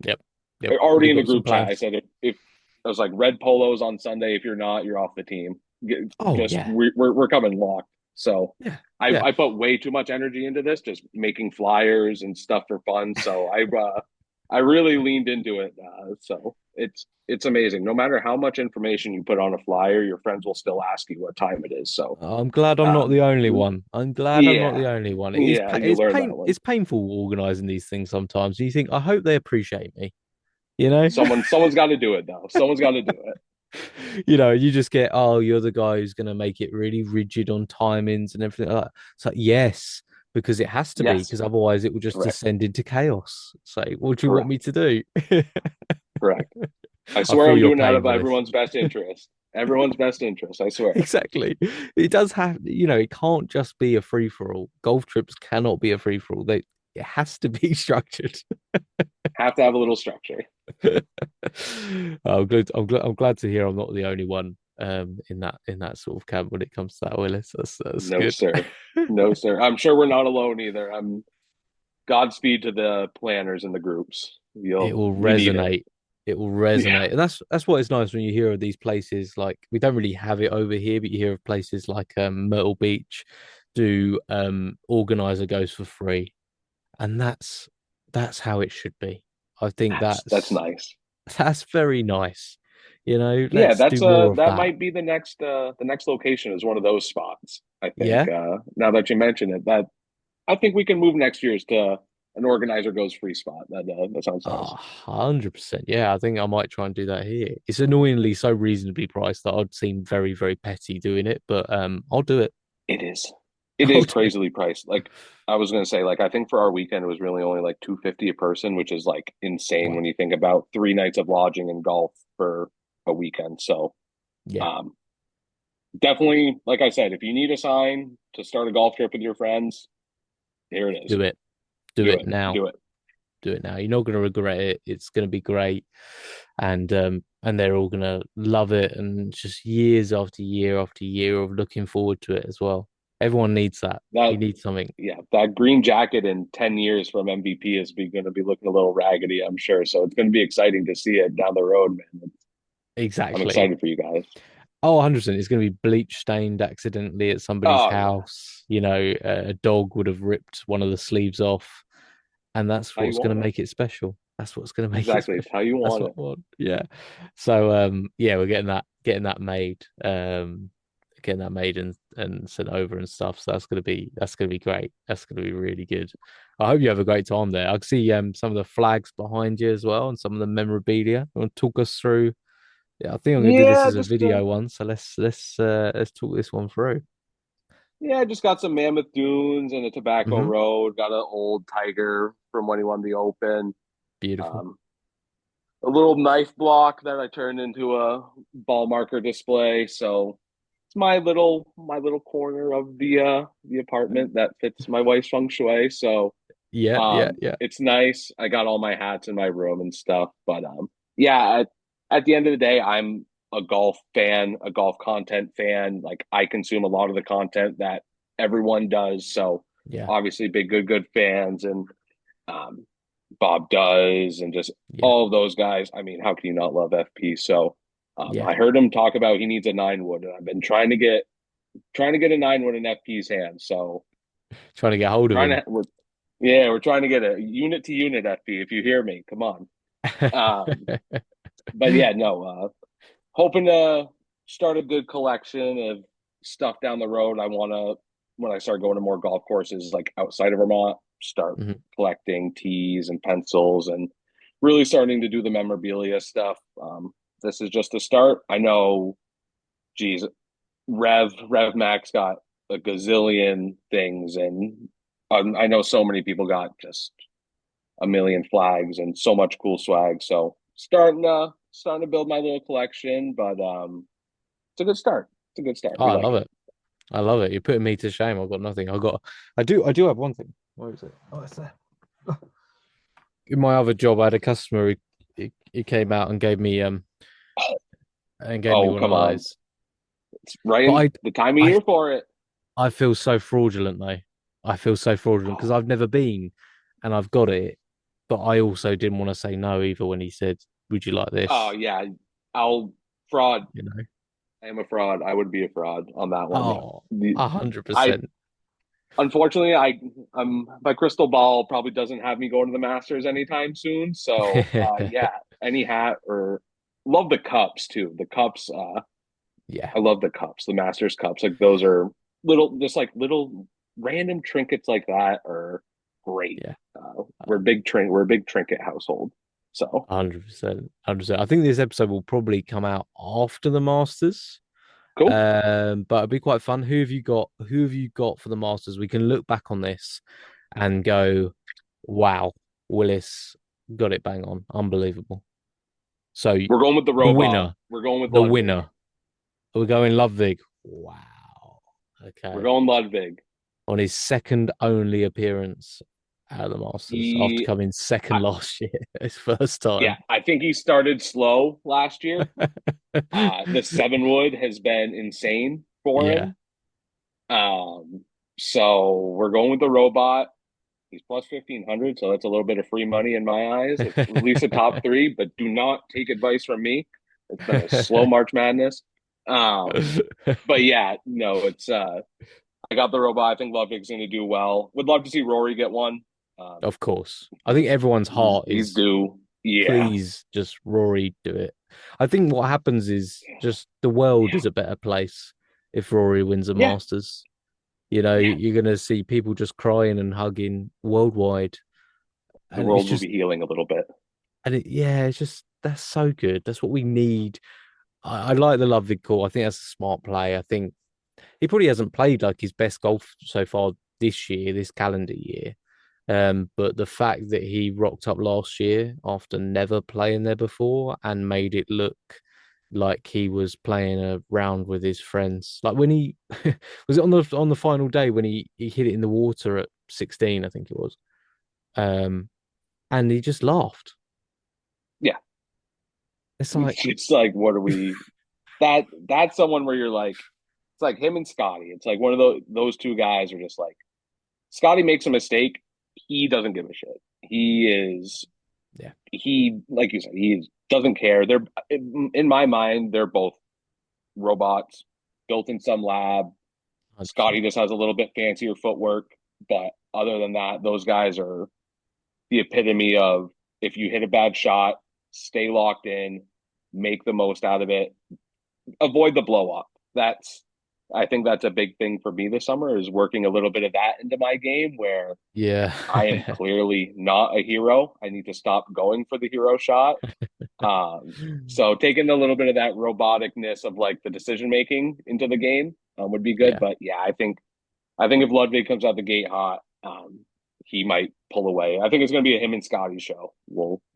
yep, yep. already We've in the got some group chat. I plans. said if I was like red polos on Sunday. If you're not, you're off the team. Oh Just yeah, we're coming locked. So yeah, I yeah. I put way too much energy into this, just making flyers and stuff for fun. So I really leaned into it. So it's amazing. No matter how much information you put on a flyer, your friends will still ask you what time it is. So I'm glad I'm not um, the only one. I'm glad I'm not yeah, the only one. yeah, you learn that one. It's painful organizing these things sometimes. You think I hope they appreciate me. Someone's got to do it though. Someone's got to do it. You just get, oh, you're the guy who's going to make it really rigid on timings and everything like that. It's like, yes, because it has to be, Yes, because otherwise it will just correct, descend into chaos. So, what do you want correct, me to do? correct. I I swear feel I'm your doing it out pain, of Willis. everyone's best interest. Everyone's best interest. I swear. Exactly. It does have, it can't just be a free for all. Golf trips cannot be a free for all. It has to be structured. Have to have a little structure. I'm glad to hear I'm not the only one in that sort of camp when it comes to that, Willis. That's No, good. sir. No, sir. I'm sure we're not alone either. I'm Godspeed to the planners and the groups. It will We need it. resonate. It will Yeah. resonate. And that's what is nice when you hear of these places. Like we don't really have it over here, but you hear of places like Myrtle Beach do organizer goes for free. And that's how it should be. I think That's nice. that's very nice. You know, Yeah, let's do more of that that. might be the next location is one of those spots. I think Yeah. now that you mention it, that I think we can move next year's to an organizer goes free spot. That sounds nice. 100%. Yeah, I think I might try and do that here. It's annoyingly so reasonably priced that I'd seem very, very petty doing it, but I'll do it. It is. It I'll is do it. crazily priced. Like I was gonna say, like I think for our weekend it was really only like 250 a person, which is like insane when Wow. you think about 3 nights of lodging and golf for a weekend. So Yeah, um definitely, like I said, if you need a sign to start a golf trip with your friends, here it is. do it. Do Do it it. now. Do it. Do it now. You're not gonna regret it. It's gonna be great. And they're all gonna love it and just years after year of looking forward to it as well. Everyone needs that. That You need something. yeah, that green jacket in 10 years from MVP is going to be looking a little raggedy, I'm sure. So it's going to be exciting to see it down the road, man. I'm Exactly. excited for you guys. Oh, 100%. It's going to be bleach stained accidentally at somebody's Oh yeah, house. You know, a dog would have ripped one of the sleeves off, and that's how you what's going want to it. make it special. That's what's going to make it Exactly, it's special. how you That's want what it. I want. Yeah. So, yeah, we're getting that made, getting that made and sent over and stuff. So that's gonna be great. That's gonna be really good. I hope you have a great time there. I can see some of the flags behind you as well and some of the memorabilia. You want to talk us through? Yeah, I think I'm gonna do this Yeah, as a just video one. So let's talk this one through. yeah, just got some Mammoth Dunes and a Tobacco Hmm. Road. Got an old Tiger from when he won the Open. Beautiful. Um, a little knife block that I turned into a ball marker display. So it's my little corner of the apartment that fits my wife's feng shui. So Yeah, yeah, yeah, it's nice. I got all my hats in my room and stuff. But yeah, at the end of the day, I'm a golf fan, a golf content fan. Like I consume a lot of the content that everyone does. So yeah, obviously, big good fans and um, Bob does and just yeah, all of those guys. I mean, how can you not love FP? So yeah. I heard him talk about he needs a 9 wood, and I've been trying to get a 9 wood in FP's hands. So Trying to get hold of trying him. to we're trying to get a unit to unit FP. If you hear me, come on. But yeah, no, hoping to start a good collection of stuff down the road. I want to when I start going to more golf courses like outside of Vermont, start Mhm. collecting tees and pencils and really starting to do the memorabilia stuff. This is just a start. I know, geez, Rev Max got a gazillion things, and I know so many people got just a million flags and so much cool swag. So starting to build my little collection, but it's a good start. It's a good start. Oh, We I like love it. it. I love it. You're putting me to shame. I've got nothing. I do have one thing. Where is it? Oh, it's there. In my other job, I had a customer he came out and gave me Oh, one of come on. those. It's right But in the time of I year for it. I feel so fraudulent though. I feel so fraudulent because Oh, I've never been and I've got it, but I also didn't want to say no either when he said, "Would you like oh this?" yeah. I'll fraud. You know. I am a fraud. I would be a fraud on that one. Oh, The, a hundred I percent. unfortunately I'm my crystal ball probably doesn't have me going to the Masters anytime soon. So yeah, any hat or love the cups too. The cups Yeah, I love the cups, the Masters cups. Like those are little random trinkets like that are great. yeah. We're a big trinket household. So 100%. 100%. I think this episode will probably come out after the Masters. cool. But it'd be quite fun. Who have you got? Who have you got for the Masters? We can look back on this and go, wow, Willis got it bang on. Unbelievable. So We're going with the the robot. winner, We're going with the Ludwig. winner. We're going Ludwig. Wow. We're Okay. going Ludwig. On his second only appearance. out of the Masters after He, coming second I, last year, his first yeah, time. I think he started slow last year. The 7 wood has been insane for Yeah. him. So we're going with the robot. He's plus 1,500, so that's a little bit of free money in my eyes. At least a top three, but do not take advice from me. It's been a slow March Madness. But yeah, no, it's I got the robot. I think Ludwig's going to do well. Would love to see Rory get one. Of course. I think He's everyone's he's heart he's is due. Yeah, please just Rory do it. I think what happens is just the world is a better place if Rory wins a yeah, Masters. You know, yeah. you're gonna see people just crying and hugging worldwide. The And it's world will just be healing a little bit. yeah, it's just that's so good. That's what we need. I like the Ludwig call. I think that's a smart play. I think he probably hasn't played like his best golf so far this year, this calendar year. But the fact that he rocked up last year after never playing there before and made it look like he was playing a round with his friends. Like when he was it on the final day when he hit it in the water at 16, I think it was. And he just laughed. Yeah, It's like, it's like what are we? That's someone where you're like, it's like him and Scotty. It's like one of those two guys are just like Scotty makes a mistake, he doesn't give a shit. yeah, He like you said, doesn't care. They're in my mind, they're both robots built in some lab. Scotty 100%. just has a little bit fancier footwork, but other than that, those guys are the epitome of if you hit a bad shot, stay locked in, make the most out of it, avoid the blow up. That's I think that's a big thing for me this summer is working a little bit of that into my game where Yeah. I am clearly not a hero. I need to stop going for the hero shot. So taking a little bit of that roboticness of like the decision making into the game would be good. Yeah. But yeah, I think if Ludwig comes out the gate hot, he might pull away. I think it's going to be a him and Scotty show.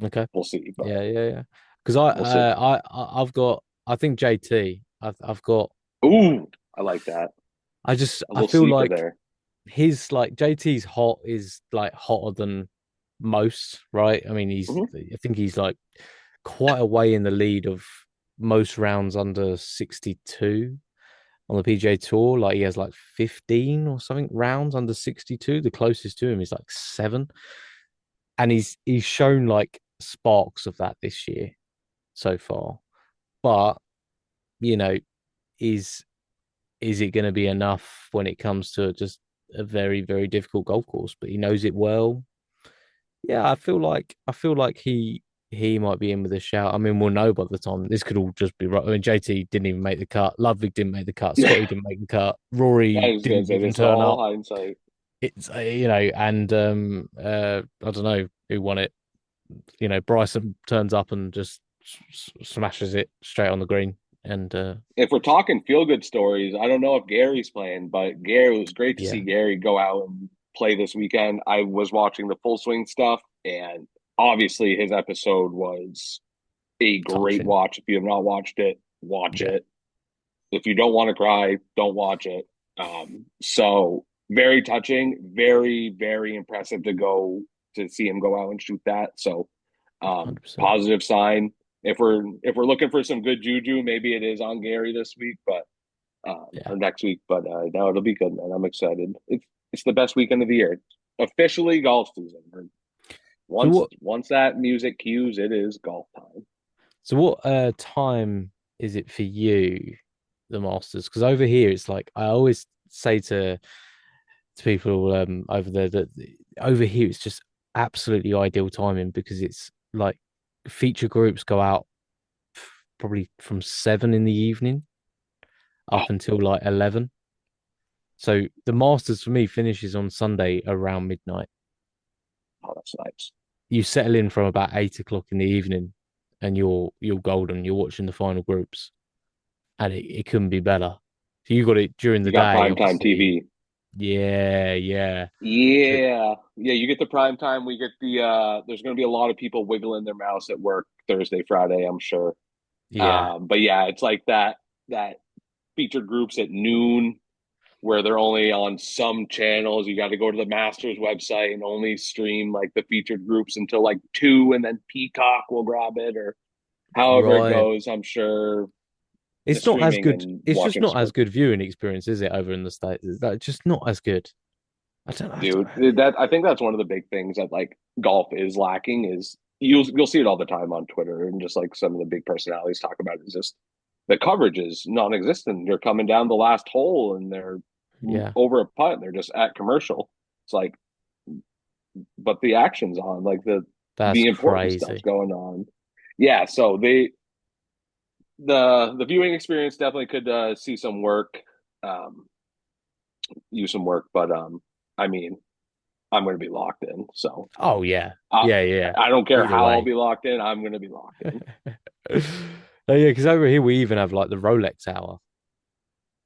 Okay. We'll see, but Yeah, yeah, yeah. Because we'll see. I've got I think JT. I've got Ooh, I like that. A I little feel sleeper like there. his like JT's hot is like hotter than most, right? I mean, Mm-hmm. I think he's like quite a way in the lead of most rounds under 62 on the PGA Tour. Like he has like 15 or something rounds under 62. The closest to him is like 7. And he's shown like sparks of that this year so far. But, you know, is is it going to be enough when it comes to just a very, very difficult golf course? But he knows it well. Yeah, I feel like he might be in with a shout. I mean, we'll know by the time this could all just be right. I mean, JT didn't even make the cut. Ludwig didn't make the cut. Scotty didn't make the cut. I Rory was going to didn't say even this is turn all up. hindsight. It's and I don't know who won it. Bryson turns up and just smashes it straight on the green. And If we're talking feel good stories, I don't know if Gary's playing, but Gary, it was great to see yeah, Gary go out and play this weekend. I was watching the full swing stuff, and obviously his episode was a great touching. watch. If you have not watched it, watch Yeah, it. If you don't want to cry, don't watch it. So very touching, very, very impressive to go to see him go out and shoot that. So 100%. positive sign. If we're looking for some good juju, maybe it is on Gary this week, but Yeah. or next week. But no, it'll be good, man. I'm excited. It's the best weekend of the year. Officially golf season. So Once what? once that music cues, it is golf time. So what time is it for you, the Masters? Because over here it's like I always say to people over there that over here it's just absolutely ideal timing because it's like feature groups go out probably from 7 in the evening Oh, up until like 11. So the Masters for me finishes on Sunday around midnight. oh, that's nice. You settle in from about 8 o'clock in the evening and you're golden. You're watching the final groups and it couldn't be better. So you got it during the You got day, primetime obviously. TV. Yeah, yeah. So Yeah. Yeah, you get the prime time. We get the there's gonna be a lot of people wiggling their mouse at work Thursday, Friday, I'm sure. yeah, But yeah, it's like that featured groups at noon. where they're only on some channels. You got to go to the Masters website and only stream like the featured groups until like 2, and then Peacock will grab it, or however it Right. goes. I'm sure the It's not as streaming good. and It's just watching not as sport, good viewing experience, is it, over in the States? Is that just not as good? I don't know. dude. That I think that's one of the big things that like golf is lacking is you'll see it all the time on Twitter, and just like some of the big personalities talk about it, is just the coverage is non-existent. They're coming down the last hole and they're Yeah, over a putt and they're just at commercial. It's like, but the action's on, like that's the important stuff's crazy. going on. Yeah, so the viewing experience definitely could see some work, um, use some work, but I mean, I'm going to be locked in, so Oh yeah, I yeah, yeah. I don't care Either how I'll way. be locked in. I'm going to be locked in. Oh yeah, because over here we even have like the Rolex hour,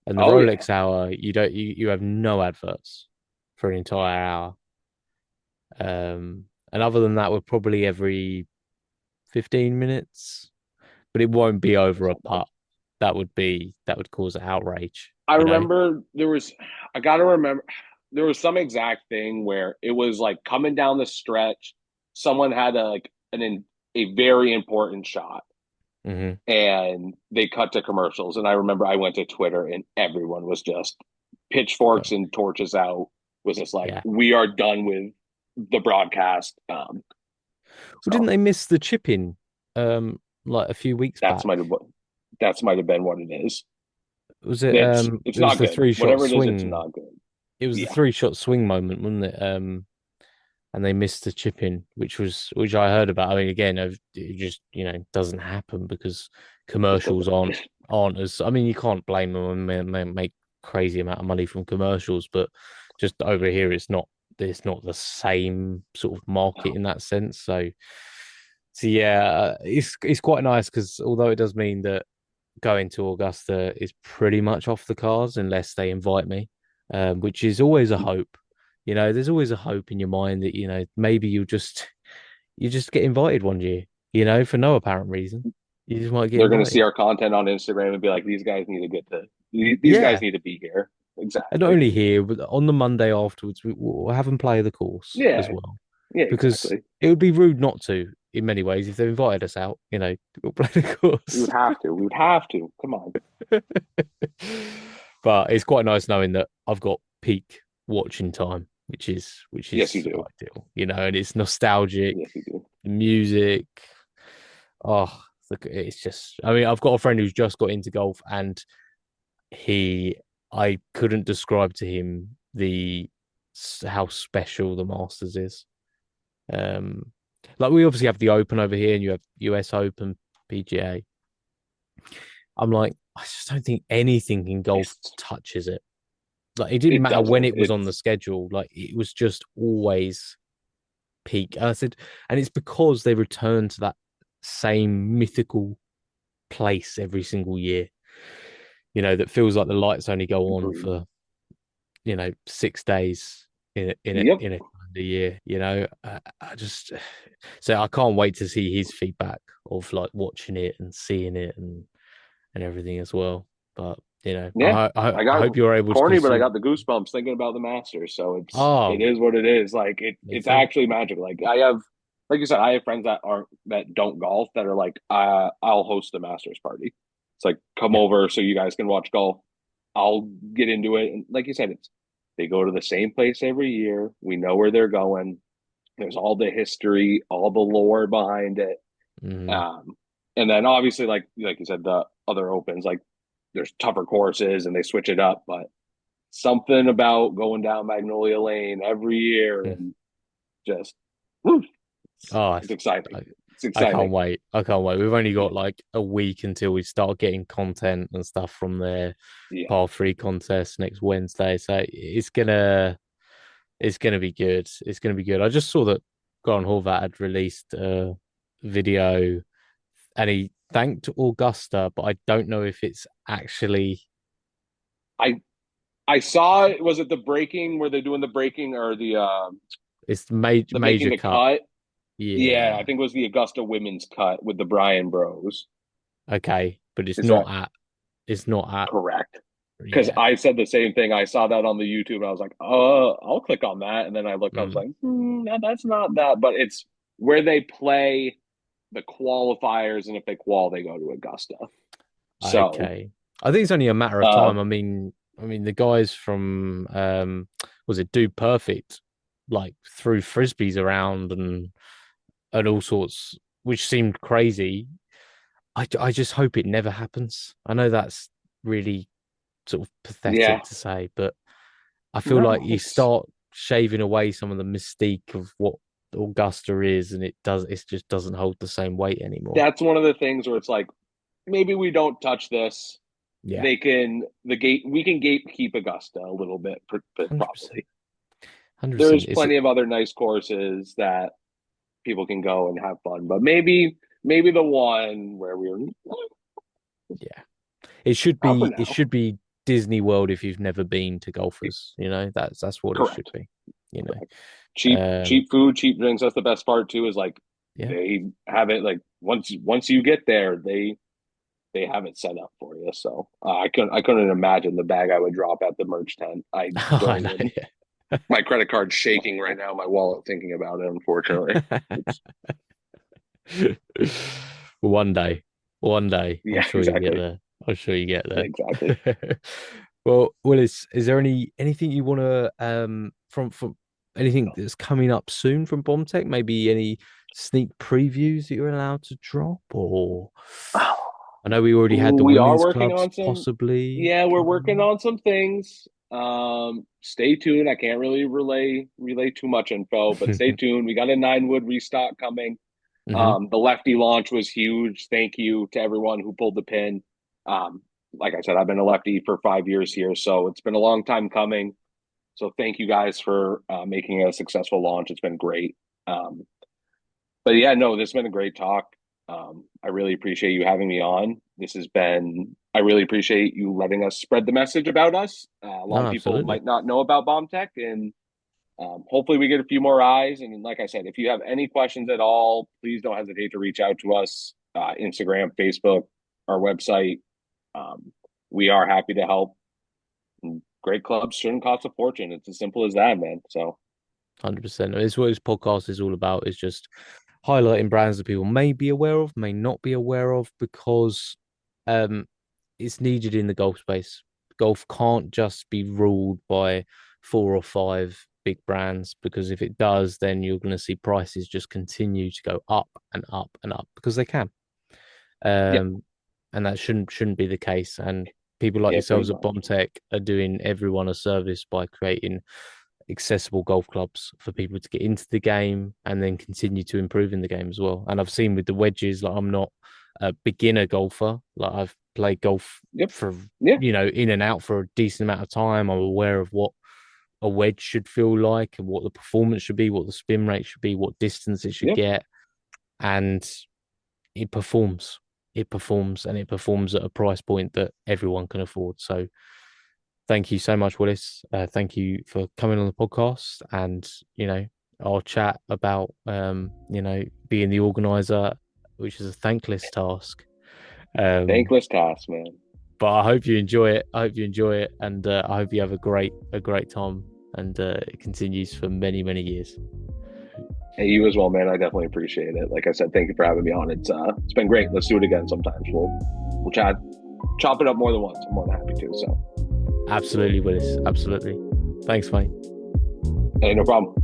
and the Oh yeah, Rolex hour you don't you have no adverts for an entire hour. And other than that, we're probably every 15 minutes, but it won't be over that's a not bad. putt. That would cause outrage, I you know? remember there was, I got to remember, there was some exact thing where it was like coming down the stretch, someone had a very important shot, Hmm. and they cut to commercials. And I remember I went to Twitter and everyone was just pitchforks and torches out, was just like, Yeah. we are done with the broadcast. Well, didn't So they miss the chip in like a few weeks that's back? might have that's might have been what it is. Was it It's it was not the good. three shot Whatever it is, it's swing. not good. It was the Yeah. 3 shot swing moment, wasn't it? And they missed the chip in, which I heard about. I mean, again, it just doesn't happen because Just commercials doesn't. aren't as. I mean, you can't blame them and make crazy amount of money from commercials, but just over here, it's not the same sort of market in that sense. So yeah, it's quite nice because although it does mean that going to Augusta is pretty much off the cards unless they invite me, which is always a hope. There's always a hope in your mind that maybe you just get invited one year, for no apparent reason. You just might get They're going to see invited. our content on Instagram and be like, these guys need to these guys Yeah, need to be here. and not Exactly. only here, but on the Monday afterwards, we'll have them play the course as Yeah. well Yeah, because exactly. it would be rude not to. In many ways, if they invited us out, we'll play the We would course. have to. We would have to. Come on. But it's quite nice knowing that I've got peak watching time, which Yes, you is do. ideal, and it's nostalgic, Yes, you do. the music. Oh, it's just. I mean, I've got a friend who's just got into golf, and he, I couldn't describe to him the how special the Masters is. Um, like we obviously have the Open over here, and you have US Open, PGA. I'm like, I just don't think anything in golf It's touches it. Like it didn't it matter when doesn't. it was on the schedule. Like it was just always peak. And I said, and it's because they return to that same mythical place every single year. That feels like the lights only go on Agreed. for 6 days Yep. in a calendar year. I just so I can't wait to see his feedback of like watching it and seeing it and everything as well. But Yeah. I I got hope you're able to corny, but I consume. got the goosebumps thinking about the Masters. So it Oh, is what it is. Like me it's too. actually magic. Like like you said, I have friends that don't golf that are like, I'll host a Masters party. It's like, come Yeah. over so you guys can watch golf. I'll get into it. And like you said, they go to the same place every year. We know where they're going. There's all the history, all the lore behind it. Mm. Um, and then obviously, like you said, the other opens, like there's tougher courses and they switch it up, but something about going down Magnolia Lane every year Mm. and just woo, Oh, it's exciting. I, It's I can't exciting. wait. I can't wait. We've only Yeah. got like a week until we start getting content and stuff from their Yeah. par three contest next Wednesday. So it's gonna be good. It's gonna be good. I just saw that Grant Horvat had released a video and he thanked Augusta, but I don't know if it's actually I I saw it. Was it the breaking where they're doing the breaking or it's the making major the cut. cut? Yeah, I Yeah. think it was the Augusta women's cut with the Bryan Bros. Okay. But Is that it's not at correct? because Yeah. I said the same thing. I saw that on the YouTube and I was like, I'll click on that. And then I looked, I was Mm. like, no, that's not that. But it's where they play the qualifiers, and if they qual, they go to Augusta. So, Okay. I think it's only a matter of uh, time. I mean the guys from was it Dude Perfect like threw frisbees around and all sorts, which seemed crazy. I just hope it never happens. I know that's really sort of yeah, pathetic to say, but I feel like no, you start shaving away some of the mystique of what Augusta is, and it just doesn't hold the same weight anymore. that's one of the things where it's like, maybe we don't touch this. Yeah, We can gatekeep Augusta a little bit, 100%, probably. 100%. There's Is it? plenty of other nice courses that people can go and have fun, but maybe the one where we were Yeah, it should out for be. It now. should be Disney World if you've never been to golfers. That's what it should Correct. be. You Correct. know, Cheap food, cheap drinks. That's the best part too. Is like yeah. they have it like once you get there, they have it set up for you. So I couldn't imagine the bag I would drop at the merch tent. I I don't know. even. My credit card's shaking right now. My wallet thinking about it. Unfortunately, Yeah. it's One day, one day, I'm yeah, sure you'll get exactly, there. I'm sure you get exactly. there. Well, Willis, is there anything you want to from anything that's coming up soon from BombTech? Maybe any sneak previews that you're allowed to drop, or I know we already had the We are women's working clubs on some. possibly Yeah, we're coming working up. on some things. Stay tuned. I can't really relay too much info, but stay tuned. We got a 9 wood restock coming. Hmm. The lefty launch was huge. Thank you to everyone who pulled the pin. Like I said, I've been a lefty for 5 years here, so it's been a long time coming. So thank you guys for making it a successful launch. It's been great. Um, but yeah, no, this has been a great talk. I really appreciate you having me on. I really appreciate you letting us spread the message about us. A lot No, of people absolutely. might not know about BombTech, and hopefully we get a few more eyes. And like I said, if you have any questions at all, please don't hesitate to reach out to us, Instagram, Facebook, our website. Um, we are happy to help. Great clubs shouldn't cost a fortune. It's as simple as that, man. So 100%. It's what this podcast is all about, is just highlighting brands that people may be aware of, may not be aware of, because um, it's needed in the golf space. Golf can't just be ruled by 4 or 5 big brands, because if it does, then you're going to see prices just continue to go up and up and up because they can. yeah, Um, and that shouldn't be the case. And people like yeah, pretty yourselves at much. BombTech are doing everyone a service by creating accessible golf clubs for people to get into the game and then continue to improve in the game as well. And I've seen with the wedges, like I'm not a beginner golfer. Like I've played golf Yep. for, Yeah. in and out for a decent amount of time. I'm aware of what a wedge should feel like and what the performance should be, what the spin rate should be, what distance it should Yeah. get. And it performs. It performs, and it performs at a price point that everyone can afford. So thank you so much, Willis. Thank you for coming on the podcast, and our chat about being the organizer, which is a thankless task. Um, Thankless task, man. but I hope you enjoy it. I hope you enjoy it, and I hope you have a great time, and it continues for many, many years. Hey, you as well, man. I definitely appreciate it. Like I said, thank you for having me on. It's been great. Let's do it again sometimes. We'll chop it up more than once. I'm more than happy to. So Absolutely, Willis. Absolutely. Thanks, mate. hey, no problem.